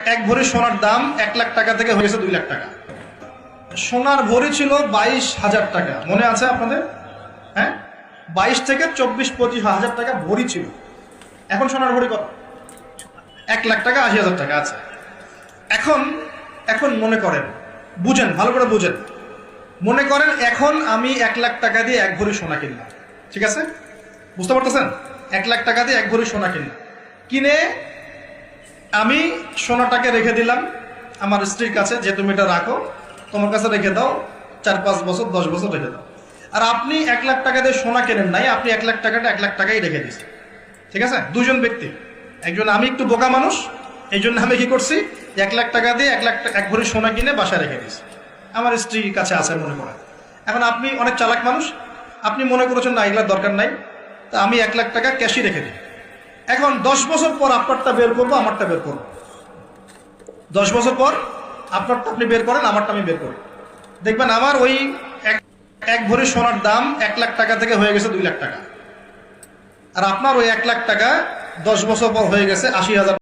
এক ভরি সোনার দাম 1 লাখ টাকা থেকে হয়েছে 2 লাখ টাকা। সোনার ভরি ছিল 22,000 টাকা, মনে আছে আপনাদের? হ্যাঁ, 22 থেকে 24-25 হাজার টাকা ভরি ছিল। এখন সোনার ভরি কত? 1 লাখ টাকা 80,000 টাকা আছে। এখন মনে করেন, বুঝেন, ভালো করে বুঝেন, মনে করেন এখন আমি 1 লাখ টাকা দিয়ে এক ভরি সোনা কিনলাম, ঠিক আছে? বুঝতে পারতেছেন? 1 লাখ টাকা দিয়ে এক ভরি সোনা কিনলাম, কিনে আমি সোনাটাকে রেখে দিলাম আমার স্ত্রীর কাছে, যে তুমি এটা রাখো, তোমার কাছে রেখে দাও, 4-5 বছর 10 বছর রেখে দাও। আর আপনি 1 লাখ টাকা দিয়ে সোনা কেনেন নাই, আপনি 1 লাখ টাকাটা 1 লাখ টাকাই রেখে দিয়েছেন, ঠিক আছে? দুজন ব্যক্তি, একজন, আমি একটু বোকা মানুষ, এই জন্য আমি কি করছি, 1 লাখ টাকা দিয়ে এক ভরি সোনা কিনে বাসায় রেখে দিয়েছি, আমার স্ত্রীর কাছে আছে মনে করেন। এখন আপনি অনেক চালাক মানুষ, আপনি মনে করেছেন না এগুলোর দরকার নাই, তা আমি 1 লাখ টাকা ক্যাশই রেখে দিই। এখন 10 বছর পর আপনারটা বের করবো, আমারটা বের করবো। 10 বছর পর আপনারটা আপনি বের করেন, আমারটা আমি বের করি, দেখবেন আমার ওই এক ভরি সোনার দাম 1 লাখ টাকা থেকে হয়ে গেছে 2 লাখ টাকা, আর আপনার ওই 1 লাখ টাকা 10 বছর পর হয়ে গেছে 80,000